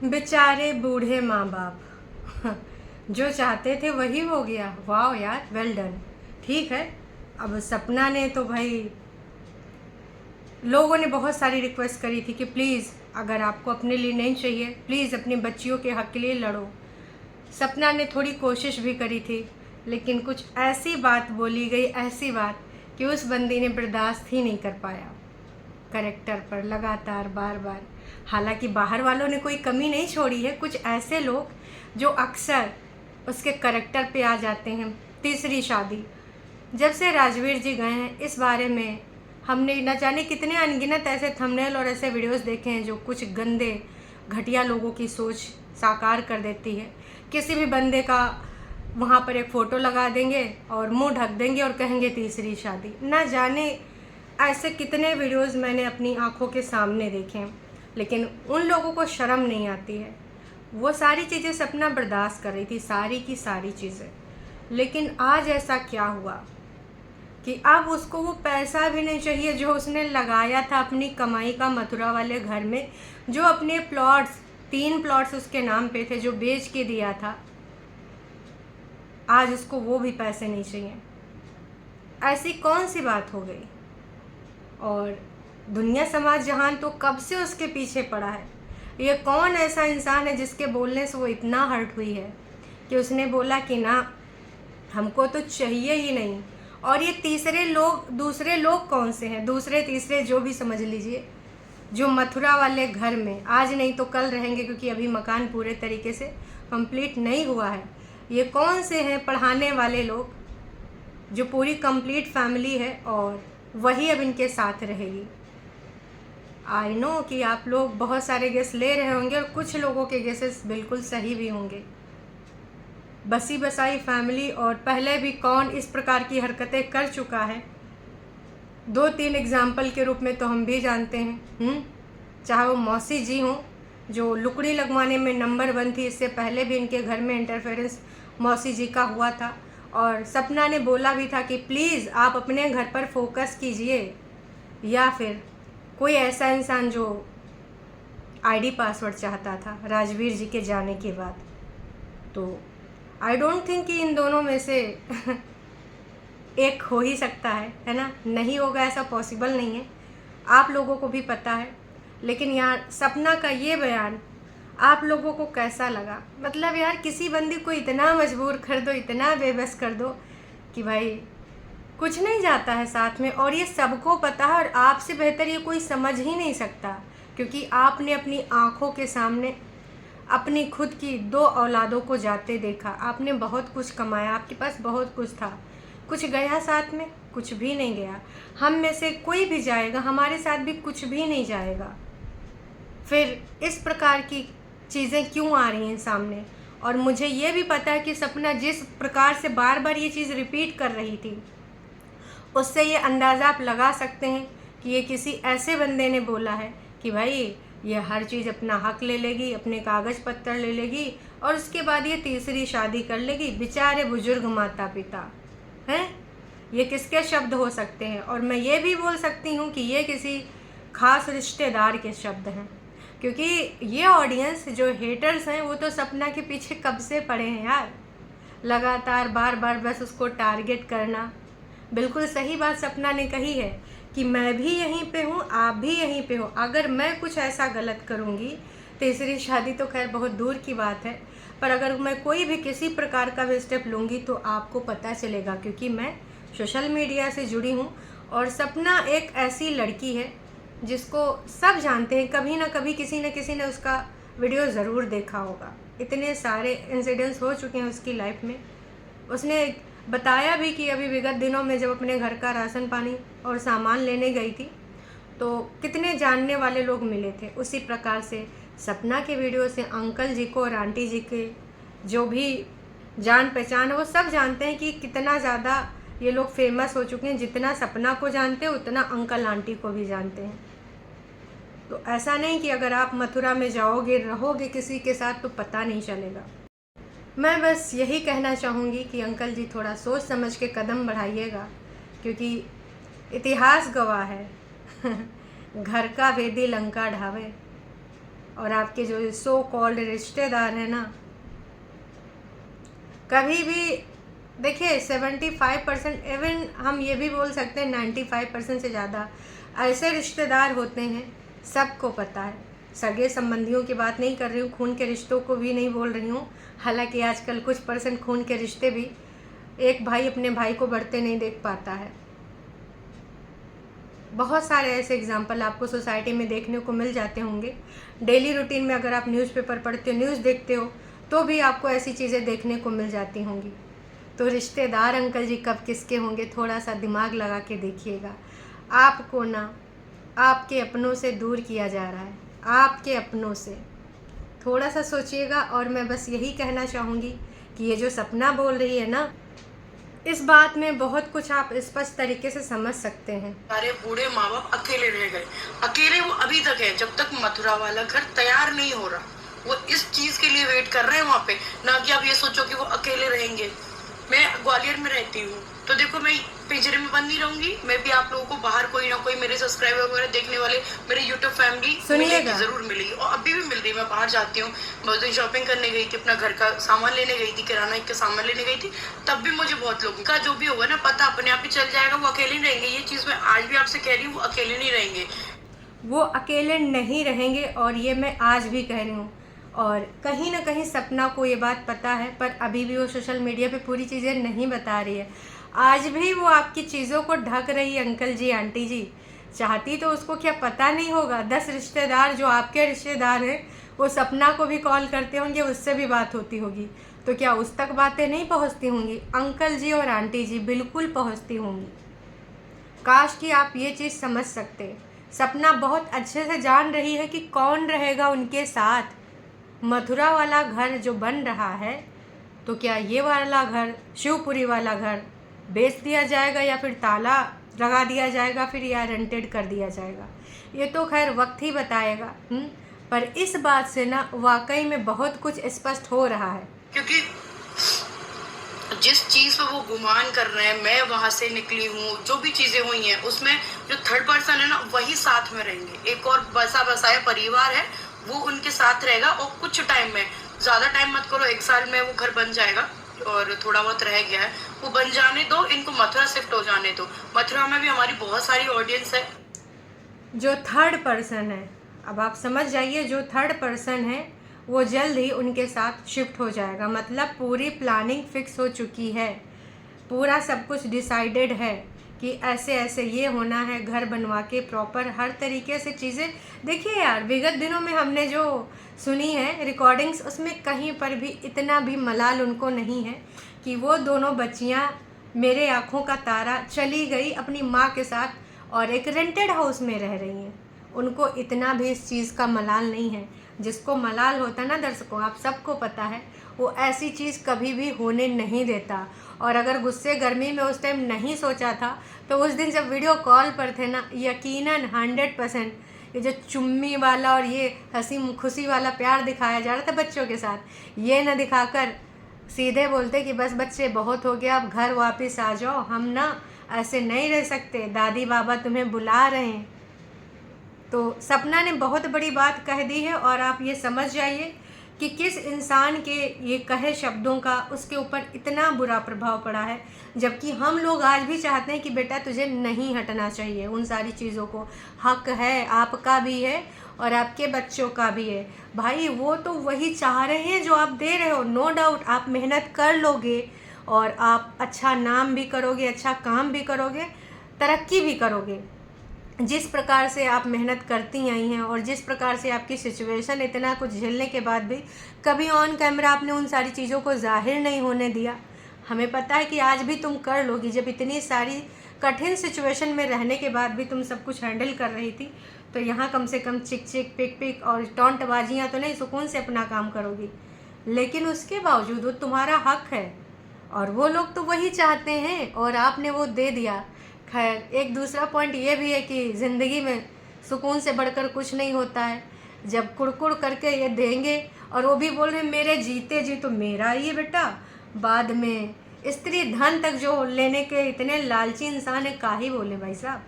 बेचारे बूढ़े माँ बाप जो चाहते थे वही हो गया। वाह यार, वेल डन। ठीक है, अब सपना ने तो भाई, लोगों ने बहुत सारी रिक्वेस्ट करी थी कि प्लीज़ अगर आपको अपने लिए नहीं चाहिए, प्लीज़ अपनी बच्चियों के हक़ के लिए लड़ो। सपना ने थोड़ी कोशिश भी करी थी, लेकिन कुछ ऐसी बात बोली गई, ऐसी बात कि उस बंदी ने बर्दाश्त ही नहीं कर पाया करेक्टर पर लगातार बार बार। हालांकि बाहर वालों ने कोई कमी नहीं छोड़ी है, कुछ ऐसे लोग जो अक्सर उसके करेक्टर पे आ जाते हैं। तीसरी शादी, जब से राजवीर जी गए हैं, इस बारे में हमने न जाने कितने अनगिनत ऐसे थंबनेल और ऐसे वीडियोस देखे हैं जो कुछ गंदे घटिया लोगों की सोच साकार कर देती है। किसी भी बंदे का वहाँ पर एक फ़ोटो लगा देंगे और मुंह ढक देंगे और कहेंगे तीसरी शादी। ना जाने ऐसे कितने वीडियोस मैंने अपनी आंखों के सामने देखे हैं, लेकिन उन लोगों को शर्म नहीं आती है। वो सारी चीज़ें सपना बर्दाश्त कर रही थी, सारी की सारी चीज़ें। लेकिन आज ऐसा क्या हुआ कि अब उसको वो पैसा भी नहीं चाहिए जो उसने लगाया था अपनी कमाई का मथुरा वाले घर में, जो अपने प्लॉट्स, 3 प्लॉट्स उसके नाम पे थे जो बेच के दिया था। आज उसको वो भी पैसे नहीं चाहिए। ऐसी कौन सी बात हो गई? और दुनिया समाज जहान तो कब से उसके पीछे पड़ा है। ये कौन ऐसा इंसान है जिसके बोलने से वो इतना हर्ट हुई है कि उसने बोला कि ना, हमको तो चाहिए ही नहीं। और ये दूसरे लोग कौन से हैं? दूसरे तीसरे जो भी समझ लीजिए, जो मथुरा वाले घर में आज नहीं तो कल रहेंगे, क्योंकि अभी मकान पूरे तरीके से कंप्लीट नहीं हुआ है। ये कौन से हैं पढ़ाने वाले लोग जो पूरी कंप्लीट फैमिली है और वही अब इनके साथ रहेगी। आई नो कि आप लोग बहुत सारे गेस ले रहे होंगे और कुछ लोगों के गेसेस बिल्कुल सही भी होंगे। बसी बसाई फैमिली, और पहले भी कौन इस प्रकार की हरकतें कर चुका है। 2-3 एग्जाम्पल के रूप में तो हम भी जानते हैं। चाहे वो मौसी जी हों जो लुकड़ी लगवाने में नंबर 1 थी, इससे पहले भी इनके घर में इंटरफेरेंस मौसी जी का हुआ था। और सपना ने बोला भी था कि प्लीज़ आप अपने घर पर फोकस कीजिए, या फिर कोई ऐसा इंसान जो आईडी पासवर्ड चाहता था राजवीर जी के जाने के बाद। तो आई डोंट थिंक कि इन दोनों में से एक हो ही सकता है ना? नहीं होगा, ऐसा पॉसिबल नहीं है। आप लोगों को भी पता है। लेकिन यार, सपना का ये बयान आप लोगों को कैसा लगा? मतलब यार, किसी बंदी को इतना मजबूर कर दो, इतना बेबस कर दो कि भाई कुछ नहीं जाता है साथ में। और ये सबको पता है, और आपसे बेहतर ये कोई समझ ही नहीं सकता, क्योंकि आपने अपनी आंखों के सामने अपनी खुद की 2 औलादों को जाते देखा। आपने बहुत कुछ कमाया, आपके पास बहुत कुछ था। कुछ गया साथ में? कुछ भी नहीं गया। हम में से कोई भी जाएगा, हमारे साथ भी कुछ भी नहीं जाएगा। फिर इस प्रकार की चीज़ें क्यों आ रही हैं सामने? और मुझे ये भी पता है कि सपना जिस प्रकार से बार बार ये चीज़ रिपीट कर रही थी, उससे ये अंदाज़ा आप लगा सकते हैं कि ये किसी ऐसे बंदे ने बोला है कि भाई ये हर चीज़ अपना हक ले लेगी, अपने कागज़ पत्तर ले लेगी और उसके बाद ये तीसरी शादी कर लेगी। बेचारे बुजुर्ग माता पिता हैं। ये किसके शब्द हो सकते हैं? और मैं ये भी बोल सकती हूँ कि ये किसी खास रिश्तेदार के शब्द हैं, क्योंकि ये ऑडियंस जो हेटर्स हैं वो तो सपना के पीछे कब से पड़े हैं यार। लगातार बार बार बस उसको टारगेट करना। बिल्कुल सही बात सपना ने कही है कि मैं भी यहीं पे हूँ, आप भी यहीं पे हो। अगर मैं कुछ ऐसा गलत करूँगी, तीसरी शादी तो खैर बहुत दूर की बात है, पर अगर मैं कोई भी किसी प्रकार का भी स्टेप लूँगी तो आपको पता चलेगा, क्योंकि मैं सोशल मीडिया से जुड़ी हूँ। और सपना एक ऐसी लड़की है जिसको सब जानते हैं, कभी ना कभी किसी न किसी ने उसका वीडियो ज़रूर देखा होगा। इतने सारे इंसिडेंट्स हो चुके हैं उसकी लाइफ में। उसने बताया भी कि अभी विगत दिनों में जब अपने घर का राशन पानी और सामान लेने गई थी तो कितने जानने वाले लोग मिले थे। उसी प्रकार से सपना के वीडियो से अंकल जी को और आंटी जी के जो भी जान पहचान है वो सब जानते हैं कि कितना ज़्यादा ये लोग फेमस हो चुके हैं। जितना सपना को जानते हैं उतना अंकल आंटी को भी जानते हैं। तो ऐसा नहीं कि अगर आप मथुरा में जाओगे, रहोगे किसी के साथ तो पता नहीं चलेगा। मैं बस यही कहना चाहूँगी कि अंकल जी थोड़ा सोच समझ के कदम बढ़ाइएगा, क्योंकि इतिहास गवाह है घर का वेदी लंका ढावे। और आपके जो सो कॉल्ड रिश्तेदार हैं ना, कभी भी देखिए 75%, इवन हम ये भी बोल सकते हैं 95% से ज़्यादा ऐसे रिश्तेदार होते हैं, सबको पता है। सगे संबंधियों की बात नहीं कर रही हूँ, खून के रिश्तों को भी नहीं बोल रही हूँ। हालांकि आजकल कुछ % खून के रिश्ते भी एक भाई अपने भाई को बढ़ते नहीं देख पाता है। बहुत सारे ऐसे एग्जाम्पल आपको सोसाइटी में देखने को मिल जाते होंगे। डेली रूटीन में अगर आप न्यूज़पेपर पढ़ते हो, न्यूज़ देखते हो, तो भी आपको ऐसी चीज़ें देखने को मिल जाती होंगी। तो रिश्तेदार अंकल जी कब किसके होंगे, थोड़ा सा दिमाग लगा के देखिएगा। आपको ना आपके अपनों से दूर किया जा रहा है, आपके अपनों से। थोड़ा सा सोचिएगा। और मैं बस यही कहना चाहूँगी कि ये जो सपना बोल रही है ना, इस बात में बहुत कुछ आप स्पष्ट तरीके से समझ सकते हैं। सारे बूढ़े माँ बाप अकेले रह गए, अकेले वो अभी तक है, जब तक मथुरा वाला घर तैयार नहीं हो रहा। वो इस चीज के लिए वेट कर रहे हैं वहाँ पे, ना कि आप ये सोचो कि वो अकेले रहेंगे। मैं ग्वालियर में रहती हूँ, तो देखो मैं पिंजरे में बंद नहीं रहूंगी। मैं भी आप लोगों को बाहर कोई ना कोई मेरे सब्सक्राइबर वगैरह देखने वाले, मेरे यूट्यूब फैमिली मिलेगी, जरूर मिलेगी। और अभी भी मिल रही है। मैं बाहर जाती हूँ, मैं दिन शॉपिंग करने गई थी, अपना घर का सामान लेने गई थी, किराना का सामान लेने गई थी, तब भी मुझे बहुत लोगों का जो भी होगा ना पता अपने आप ही चल जाएगा। वो अकेले नहीं रहेंगे, ये चीज मैं आज भी आपसे कह रही हूँ, वो अकेले नहीं रहेंगे। वो अकेले नहीं रहेंगे, और ये मैं आज भी कह रही हूँ। और कहीं ना कहीं सपना को ये बात पता है, पर अभी भी वो सोशल मीडिया पे पूरी चीज़ें नहीं बता रही है। आज भी वो आपकी चीज़ों को ढक रही है। अंकल जी, आंटी जी, चाहती तो उसको क्या पता नहीं होगा? 10 रिश्तेदार जो आपके रिश्तेदार हैं, वो सपना को भी कॉल करते होंगे, उससे भी बात होती होगी, तो क्या उस तक बातें नहीं पहुंचती होंगी? अंकल जी और आंटी जी बिल्कुल पहुंचती होंगी। काश कि आप ये चीज़ समझ सकते। सपना बहुत अच्छे से जान रही है कि कौन रहेगा उनके साथ। मथुरा वाला घर जो बन रहा है, तो क्या ये वाला घर, शिवपुरी वाला घर बेच दिया जाएगा, या फिर ताला लगा दिया जाएगा, फिर या रेंटेड कर दिया जाएगा? ये तो खैर वक्त ही बताएगा। पर इस बात से ना वाकई में बहुत कुछ स्पष्ट हो रहा है। क्योंकि जिस चीज पे वो गुमान कर रहे हैं, मैं वहां से निकली हूँ, जो भी चीजें हुई हैं उसमें जो थर्ड पर्सन है ना, वही साथ में रहेंगे। एक और बसा बसाया परिवार है, वो उनके साथ रहेगा। और कुछ टाइम में, ज्यादा टाइम मत करो, 1 साल में वो घर बन जाएगा, और थोड़ा बहुत रह गया है, वो बन जाने दो। इनको मथुरा शिफ्ट हो जाने दो। मथुरा में भी हमारी बहुत सारी ऑडियंस है। जो थर्ड पर्सन है, अब आप समझ जाइए, जो थर्ड पर्सन है वो जल्द ही उनके साथ शिफ्ट हो जाएगा। मतलब पूरी प्लानिंग फिक्स हो चुकी है, पूरा सब कुछ डिसाइडेड है कि ऐसे ऐसे ये होना है, घर बनवा के प्रॉपर हर तरीके से चीज़ें। देखिए यार, विगत दिनों में हमने जो सुनी है रिकॉर्डिंग्स, उसमें कहीं पर भी इतना भी मलाल उनको नहीं है कि वो दोनों बच्चियां मेरे आँखों का तारा चली गई अपनी माँ के साथ और एक रेंटेड हाउस में रह रही हैं। उनको इतना भी इस चीज़ का मलाल नहीं है। जिसको मलाल होता है ना दर्शकों, आप सबको पता है, वो ऐसी चीज़ कभी भी होने नहीं देता। और अगर गुस्से गर्मी में उस टाइम नहीं सोचा था, तो उस दिन जब वीडियो कॉल पर थे ना, यकीनन 100% ये जो चुम्मी वाला और ये हंसी खुशी वाला प्यार दिखाया जा रहा था बच्चों के साथ, ये ना दिखाकर सीधे बोलते कि बस बच्चे बहुत हो गया, अब घर वापस आ जाओ, हम ना ऐसे नहीं रह सकते, दादी बाबा तुम्हें बुला रहे हैं। तो सपना ने बहुत बड़ी बात कह दी है। और आप ये समझ जाइए कि किस इंसान के ये कहे शब्दों का उसके ऊपर इतना बुरा प्रभाव पड़ा है, जबकि हम लोग आज भी चाहते हैं कि बेटा तुझे नहीं हटना चाहिए उन सारी चीज़ों को। हक है, आपका भी है और आपके बच्चों का भी है। भाई वो तो वही चाह रहे हैं जो आप दे रहे हो, नो डाउट। आप मेहनत कर लोगे और आप अच्छा नाम भी करोगे, अच्छा काम भी करोगे, तरक्की भी करोगे। जिस प्रकार से आप मेहनत करती आई हैं और जिस प्रकार से आपकी सिचुएशन, इतना कुछ झेलने के बाद भी कभी ऑन कैमरा आपने उन सारी चीज़ों को जाहिर नहीं होने दिया। हमें पता है कि आज भी तुम कर लोगी। जब इतनी सारी कठिन सिचुएशन में रहने के बाद भी तुम सब कुछ हैंडल कर रही थी, तो यहाँ कम से कम चिक चिक पिक पिक और टॉन्टबाजियाँ तो नहीं, सुकून से अपना काम करोगी। लेकिन उसके बावजूद वो तुम्हारा हक है और वो लोग तो वही चाहते हैं और आपने वो दे दिया। खैर, एक दूसरा पॉइंट ये भी है कि ज़िंदगी में सुकून से बढ़कर कुछ नहीं होता है। जब कुड़कुड़ करके ये देंगे और वो भी बोल रहे मेरे जीते जी तो मेरा ही है बेटा, बाद में स्त्री धन तक जो लेने के इतने लालची इंसान है, काहे बोले भाई साहब।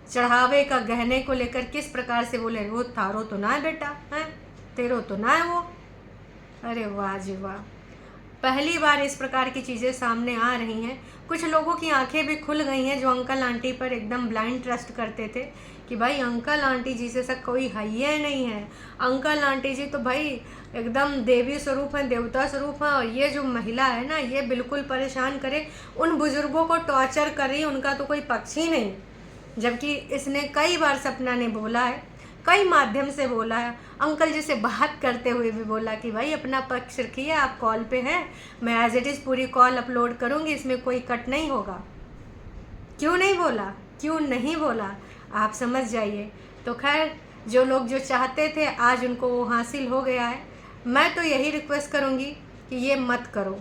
चढ़ावे का गहने को लेकर किस प्रकार से बोले, वो थारो तो ना है बेटा, हैं तेरो तो ना है वो। अरे वाह जी वाह, पहली बार इस प्रकार की चीज़ें सामने आ रही हैं। कुछ लोगों की आंखें भी खुल गई हैं जो अंकल आंटी पर एकदम ब्लाइंड ट्रस्ट करते थे कि भाई अंकल आंटी जी से कोई है ही नहीं है, अंकल आंटी जी तो भाई एकदम देवी स्वरूप हैं, देवता स्वरूप हैं, और ये जो महिला है ना ये बिल्कुल परेशान करे, उन बुजुर्गों को टॉर्चर कर रही, उनका तो कोई पक्ष ही नहीं। जबकि इसने कई बार सपना ने बोला है, कई माध्यम से बोला है, अंकल जी से बात करते हुए भी बोला कि भाई अपना पक्ष रखिए, आप कॉल पे हैं, मैं एज इट इज़ पूरी कॉल अपलोड करूँगी, इसमें कोई कट नहीं होगा। क्यों नहीं बोला, क्यों नहीं बोला, आप समझ जाइए। तो खैर जो लोग जो चाहते थे आज उनको वो हासिल हो गया है। मैं तो यही रिक्वेस्ट करूँगी कि ये मत करो।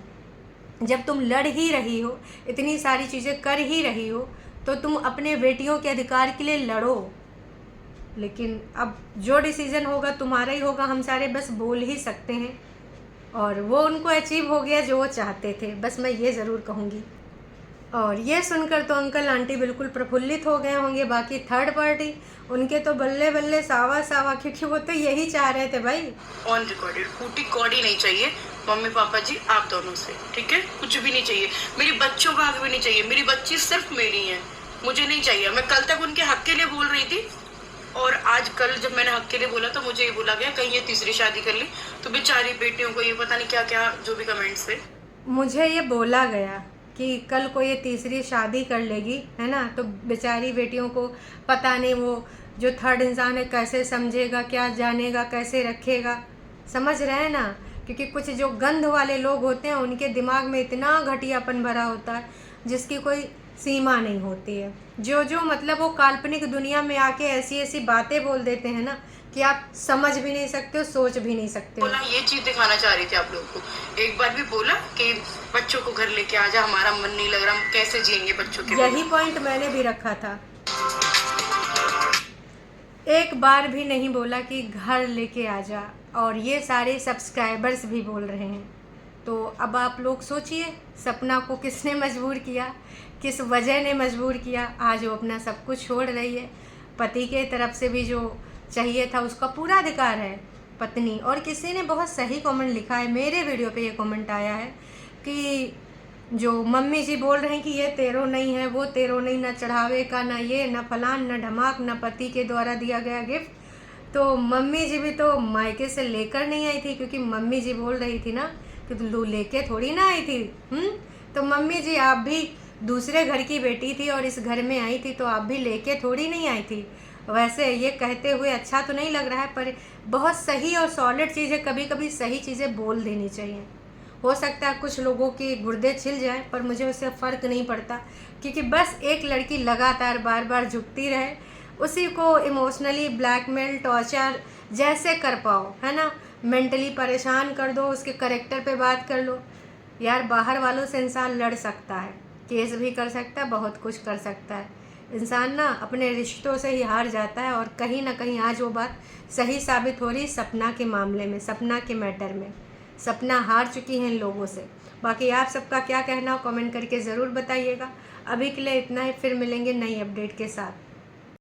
जब तुम लड़ ही रही हो, इतनी सारी चीज़ें कर ही रही हो, तो तुम अपने बेटियों के अधिकार के लिए लड़ो। लेकिन अब जो डिसीज़न होगा तुम्हारा ही होगा, हम सारे बस बोल ही सकते हैं। और वो उनको अचीव हो गया जो वो चाहते थे, बस मैं ये ज़रूर कहूँगी। और ये सुनकर तो अंकल आंटी बिल्कुल प्रफुल्लित हो गए होंगे। बाकी थर्ड पार्टी उनके तो बल्ले बल्ले सावा सावा, क्योंकि वो तो यही चाह रहे थे भाई। ऑन रिकॉर्डेड फूटी कौड़ी नहीं चाहिए मम्मी पापा जी आप दोनों से, ठीक है? कुछ भी नहीं चाहिए, मेरी बच्चों का हक भी नहीं चाहिए, मेरी बच्ची सिर्फ मेरी है, मुझे नहीं चाहिए। मैं कल तक उनके हक के लिए बोल रही थी, और आज कल जब मैंने हक के लिए बोला तो मुझे ये बोला गया कहीं ये तीसरी शादी कर ली, तो बेचारी बेटियों को ये पता नहीं क्या क्या जो भी कमेंट्स थे। मुझे ये बोला गया कि कल को ये तीसरी शादी कर लेगी, है ना, तो बेचारी बेटियों को पता नहीं वो जो थर्ड इंसान है कैसे समझेगा, क्या जानेगा, कैसे रखेगा। समझ रहे हैं ना? क्योंकि कुछ जो गंध वाले लोग होते हैं उनके दिमाग में इतना घटियापन भरा होता है जिसकी कोई सीमा नहीं होती है। जो मतलब वो काल्पनिक दुनिया में आके ऐसी ऐसी बातें बोल देते हैं ना कि आप समझ भी नहीं सकते हो, सोच भी नहीं सकते हो। बोला ये चीज दिखाना चाह रही थी आप लोगों को। एक बार भी बोला कि बच्चों को घर लेके आ जा, हमारा मन नहीं लग रहा, हम कैसे जिएंगे बच्चों के? यही पॉइंट मैंने भी रखा था। एक बार भी नहीं बोला कि घर लेके आ जा, और ये सारे सब्सक्राइबर्स भी बोल रहे हैं। तो अब आप लोग सोचिए सपना को किसने मजबूर किया, किस वजह ने मजबूर किया। आज वो अपना सब कुछ छोड़ रही है। पति के तरफ से भी जो चाहिए था उसका पूरा अधिकार है पत्नी। और किसी ने बहुत सही कमेंट लिखा है, मेरे वीडियो पे ये कमेंट आया है कि जो मम्मी जी बोल रहे हैं कि ये तेरो नहीं है, वो तेरो नहीं, ना चढ़ावे का, ना ये, ना फलान, ना ढमाक, ना पति के द्वारा दिया गया गिफ्ट। तो मम्मी जी भी तो मायके से लेकर नहीं आई थी, क्योंकि मम्मी जी बोल रही थी ना कि तू लेके थोड़ी ना आई थी। तो मम्मी जी आप भी दूसरे घर की बेटी थी और इस घर में आई थी, तो आप भी लेके थोड़ी नहीं आई थी। वैसे ये कहते हुए अच्छा तो नहीं लग रहा है, पर बहुत सही और सॉलिड चीज़ें, कभी कभी सही चीज़ें बोल देनी चाहिए। हो सकता है कुछ लोगों के गुर्दे छिल जाए, पर मुझे उससे फ़र्क नहीं पड़ता, क्योंकि बस एक लड़की लगातार बार बार झुकती रहे, उसी को इमोशनली ब्लैकमेल, टॉर्चर जैसे कर पाओ, है ना, मेंटली परेशान कर दो, उसके करेक्टर पे बात कर लो। यार बाहर वालों से इंसान लड़ सकता है, केस भी कर सकता है, बहुत कुछ कर सकता है। इंसान ना अपने रिश्तों से ही हार जाता है, और कहीं ना कहीं आज वो बात सही साबित हो रही सपना के मामले में, सपना के मैटर में। सपना हार चुकी हैं इन लोगों से। बाकी आप सबका क्या कहना हो कमेंट करके ज़रूर बताइएगा। अभी के लिए इतना ही, फिर मिलेंगे नई अपडेट के साथ।